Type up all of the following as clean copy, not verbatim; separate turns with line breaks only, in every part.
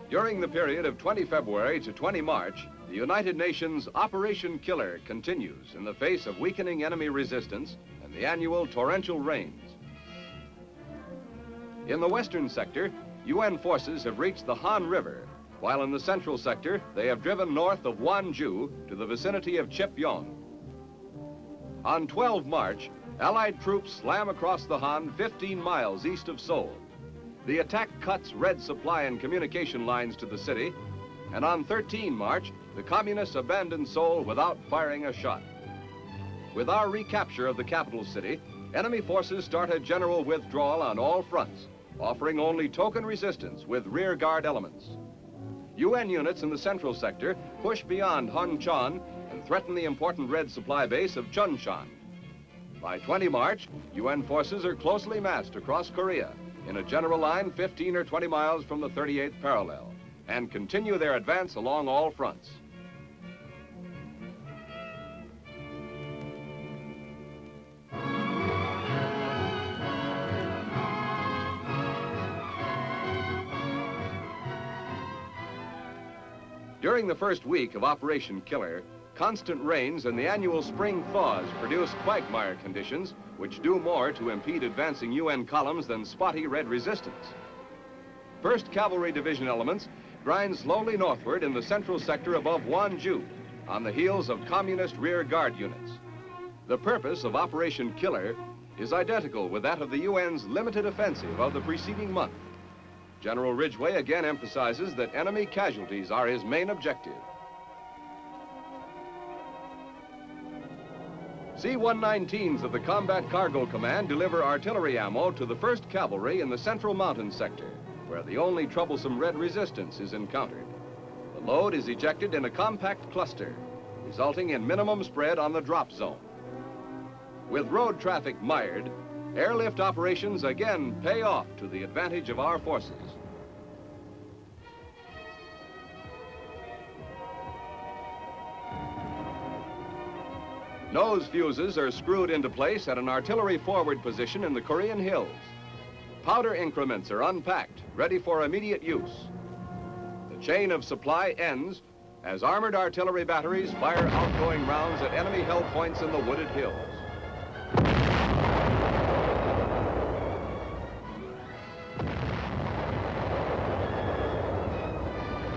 During the period of 20 February to 20 March, the United Nations Operation Killer continues in the face of weakening enemy resistance and the annual torrential rains. In the western sector, UN forces have reached the Han River, while in the central sector, they have driven north of Wanju to the vicinity of Chipyong. On 12 March, Allied troops slam across the Han 15 miles east of Seoul. The attack cuts red supply and communication lines to the city, and on 13 March, the communists abandoned Seoul without firing a shot. With our recapture of the capital city, enemy forces start a general withdrawal on all fronts, offering only token resistance with rear guard elements. UN units in the central sector push beyond Huncheon and threaten the important red supply base of Chuncheon. By 20 March, UN forces are closely massed across Korea in a general line 15 or 20 miles from the 38th parallel and continue their advance along all fronts. During the first week of Operation Killer, constant rains and the annual spring thaws produce quagmire conditions which do more to impede advancing UN columns than spotty red resistance. 1st Cavalry Division elements grind slowly northward in the central sector above Wanju on the heels of communist rear guard units. The purpose of Operation Killer is identical with that of the UN's limited offensive of the preceding month. General Ridgway again emphasizes that enemy casualties are his main objective. C-119s of the Combat Cargo Command deliver artillery ammo to the 1st Cavalry in the central mountain sector, where the only troublesome red resistance is encountered. The load is ejected in a compact cluster, resulting in minimum spread on the drop zone. With road traffic mired, airlift operations again pay off to the advantage of our forces. Nose fuses are screwed into place at an artillery forward position in the Korean hills. Powder increments are unpacked, ready for immediate use. The chain of supply ends as armored artillery batteries fire outgoing rounds at enemy-held points in the wooded hills.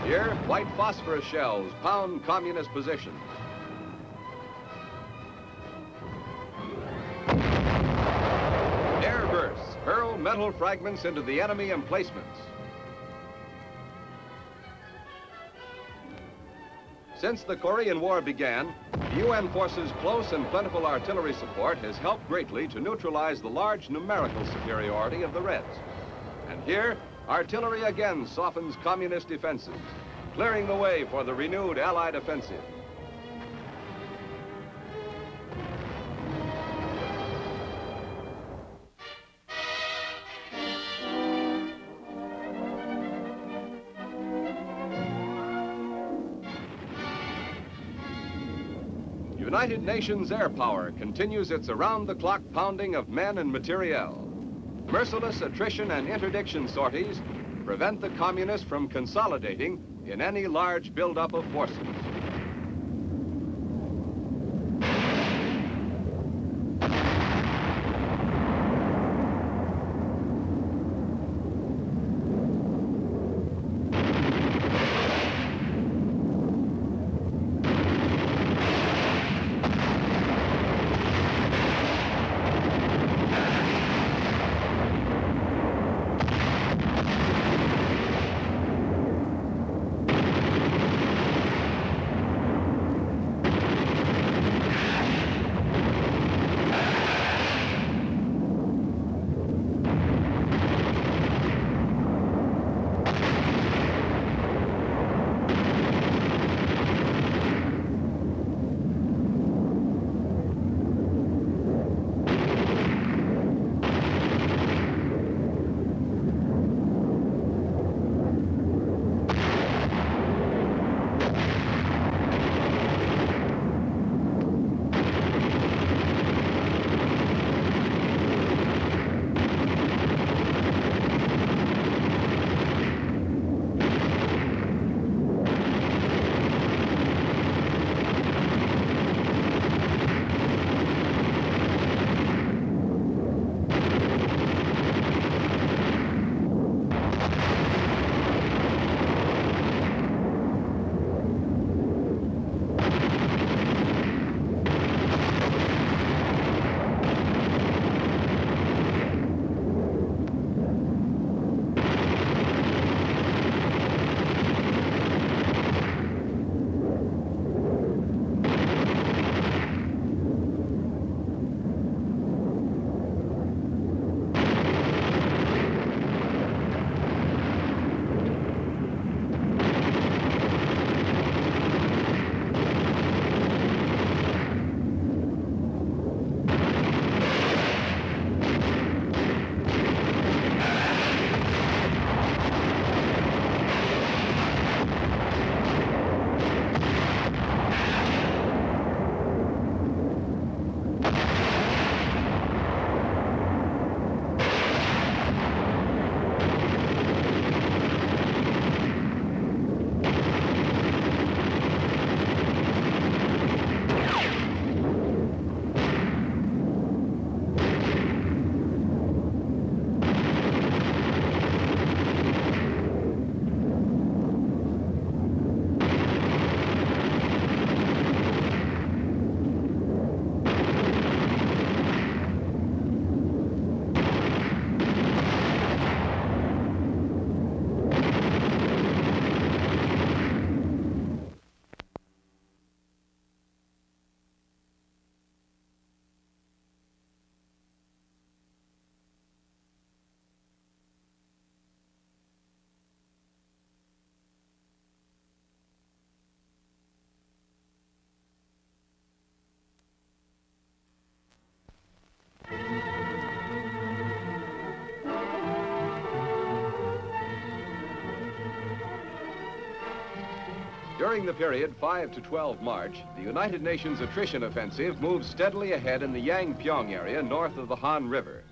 Here, white phosphorus shells pound communist positions. Air bursts hurl metal fragments into the enemy emplacements. Since the Korean War began, the UN forces' close and plentiful artillery support has helped greatly to neutralize the large numerical superiority of the Reds. And here, artillery again softens communist defenses, clearing the way for the renewed Allied offensive. United Nations air power continues its around-the-clock pounding of men and materiel. Merciless attrition and interdiction sorties prevent the communists from consolidating in any large buildup of forces. During the period 5 to 12 March, the United Nations attrition offensive moves steadily ahead in the Yangpyeong area north of the Han River.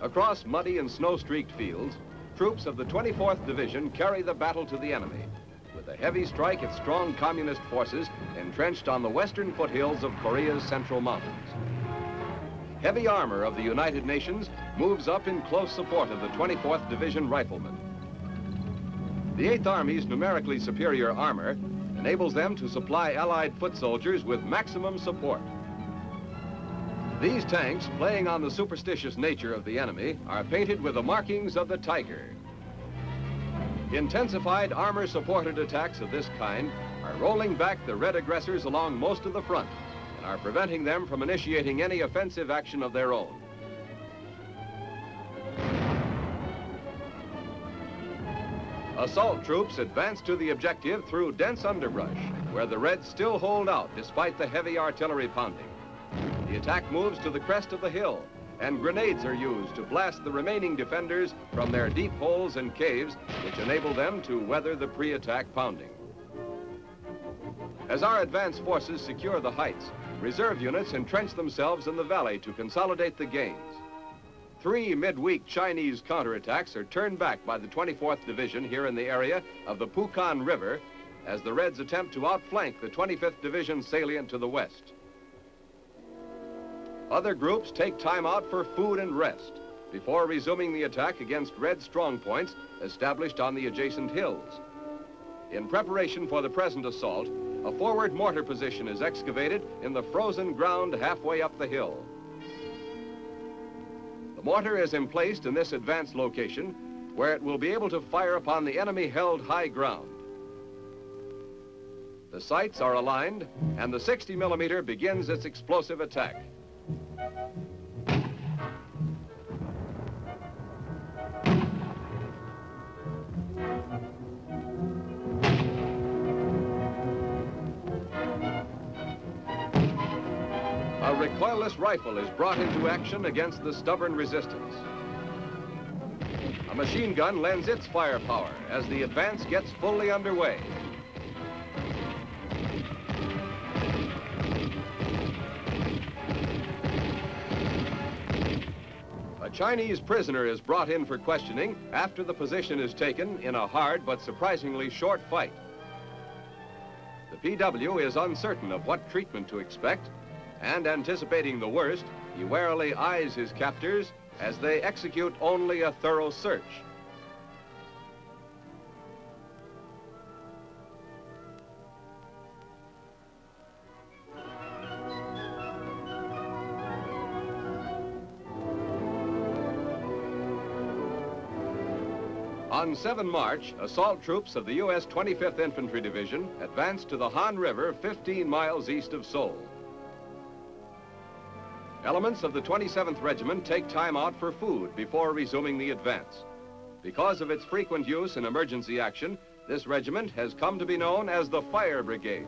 Across muddy and snow-streaked fields, troops of the 24th Division carry the battle to the enemy, with a heavy strike at strong communist forces entrenched on the western foothills of Korea's central mountains. Heavy armor of the United Nations moves up in close support of the 24th Division riflemen. The 8th Army's numerically superior armor enables them to supply Allied foot soldiers with maximum support. These tanks, playing on the superstitious nature of the enemy, are painted with the markings of the tiger. Intensified armor-supported attacks of this kind are rolling back the Red aggressors along most of the front and are preventing them from initiating any offensive action of their own. Assault troops advance to the objective through dense underbrush, where the Reds still hold out despite the heavy artillery pounding. The attack moves to the crest of the hill, and grenades are used to blast the remaining defenders from their deep holes and caves, which enable them to weather the pre-attack pounding. As our advance forces secure the heights, reserve units entrench themselves in the valley to consolidate the gains. 3 midweek Chinese counterattacks are turned back by the 24th Division here in the area of the Pukan River as the Reds attempt to outflank the 25th Division salient to the west. Other groups take time out for food and rest before resuming the attack against Red strongpoints established on the adjacent hills. In preparation for the present assault, a forward mortar position is excavated in the frozen ground halfway up the hill. The mortar is emplaced in this advanced location where it will be able to fire upon the enemy-held high ground. The sights are aligned and the 60mm begins its explosive attack. A recoilless rifle is brought into action against the stubborn resistance. A machine gun lends its firepower as the advance gets fully underway. A Chinese prisoner is brought in for questioning after the position is taken in a hard but surprisingly short fight. The PW is uncertain of what treatment to expect, and anticipating the worst, he warily eyes his captors as they execute only a thorough search. On 7 March, assault troops of the U.S. 25th Infantry Division advanced to the Han River 15 miles east of Seoul. Elements of the 27th Regiment take time out for food before resuming the advance. Because of its frequent use in emergency action, this regiment has come to be known as the Fire Brigade.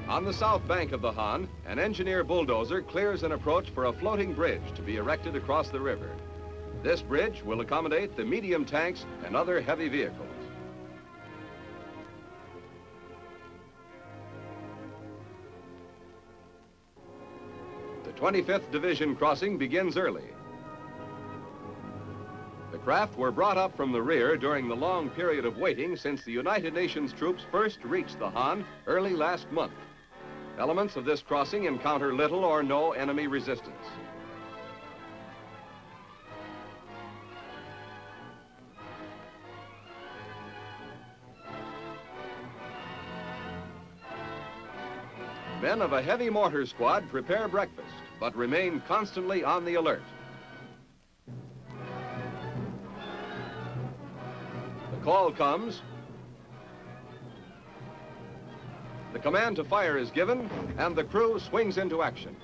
On the south bank of the Han, an engineer bulldozer clears an approach for a floating bridge to be erected across the river. This bridge will accommodate the medium tanks and other heavy vehicles. The 25th Division crossing begins early. The craft were brought up from the rear during the long period of waiting since the United Nations troops first reached the Han early last month. Elements of this crossing encounter little or no enemy resistance. Men of a heavy mortar squad prepare breakfast, but remain constantly on the alert. The call comes. The command to fire is given, and the crew swings into action.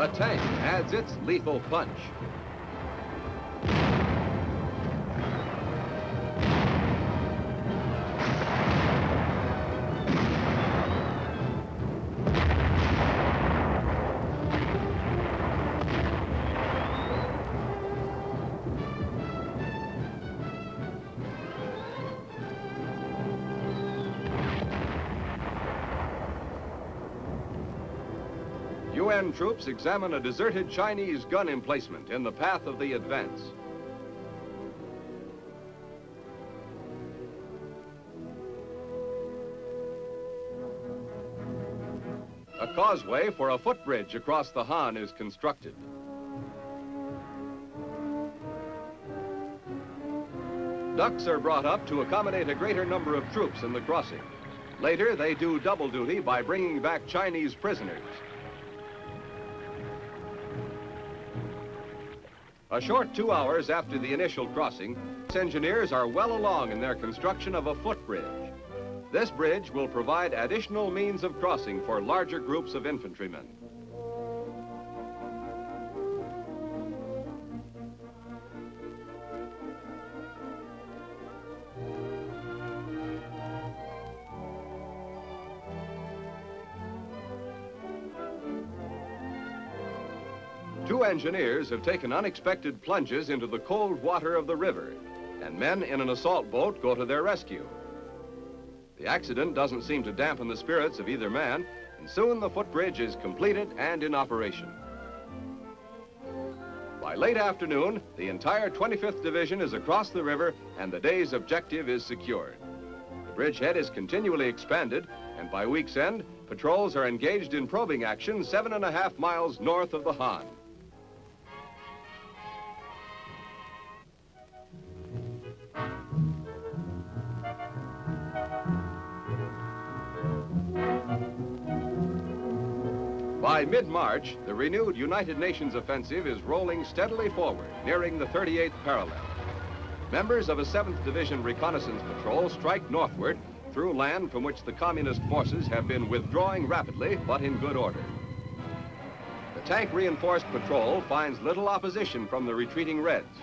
A tank adds its lethal punch. UN troops examine a deserted Chinese gun emplacement in the path of the advance. A causeway for a footbridge across the Han is constructed. Ducks are brought up to accommodate a greater number of troops in the crossing. Later, they do double duty by bringing back Chinese prisoners. A short 2 hours after the initial crossing, engineers are well along in their construction of a footbridge. This bridge will provide additional means of crossing for larger groups of infantrymen. Two engineers have taken unexpected plunges into the cold water of the river, and men in an assault boat go to their rescue. The accident doesn't seem to dampen the spirits of either man, and soon the footbridge is completed and in operation. By late afternoon, the entire 25th Division is across the river, and the day's objective is secured. The bridgehead is continually expanded, and by week's end, patrols are engaged in probing action 7.5 miles north of the Han. By mid-March, the renewed United Nations offensive is rolling steadily forward, nearing the 38th parallel. Members of a 7th Division reconnaissance patrol strike northward through land from which the communist forces have been withdrawing rapidly, but in good order. The tank-reinforced patrol finds little opposition from the retreating Reds.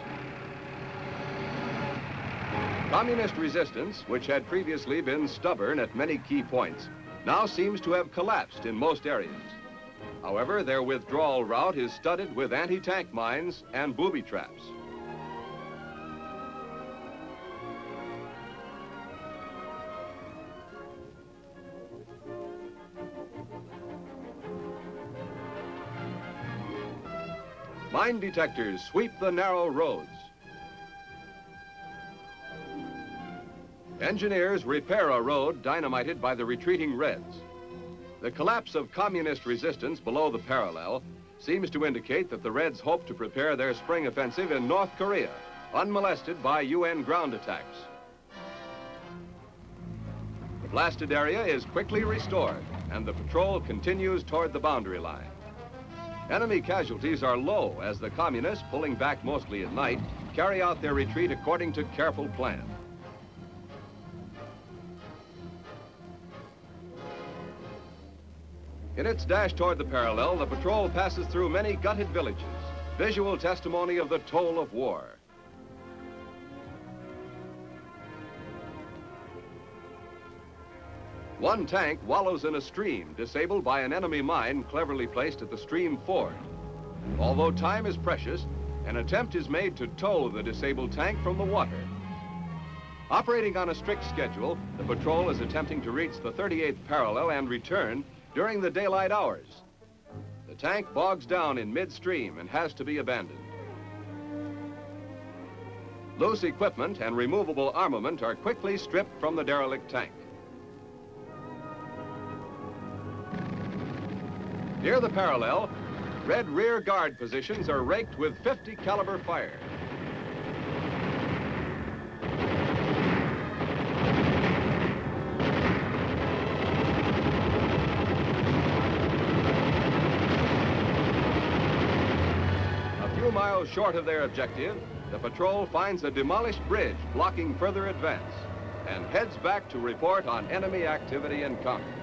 Communist resistance, which had previously been stubborn at many key points, now seems to have collapsed in most areas. However, their withdrawal route is studded with anti-tank mines and booby traps. Mine detectors sweep the narrow roads. Engineers repair a road dynamited by the retreating Reds. The collapse of communist resistance below the parallel seems to indicate that the Reds hope to prepare their spring offensive in North Korea, unmolested by UN ground attacks. The blasted area is quickly restored, and the patrol continues toward the boundary line. Enemy casualties are low as the communists, pulling back mostly at night, carry out their retreat according to careful plan. In its dash toward the parallel, the patrol passes through many gutted villages, visual testimony of the toll of war. One tank wallows in a stream, disabled by an enemy mine cleverly placed at the stream ford. Although time is precious, an attempt is made to tow the disabled tank from the water. Operating on a strict schedule, the patrol is attempting to reach the 38th parallel and return during the daylight hours. The tank bogs down in midstream and has to be abandoned. Loose equipment and removable armament are quickly stripped from the derelict tank. Near the parallel, Red rear guard positions are raked with 50 caliber fire. Miles short of their objective, the patrol finds a demolished bridge blocking further advance and heads back to report on enemy activity encountered.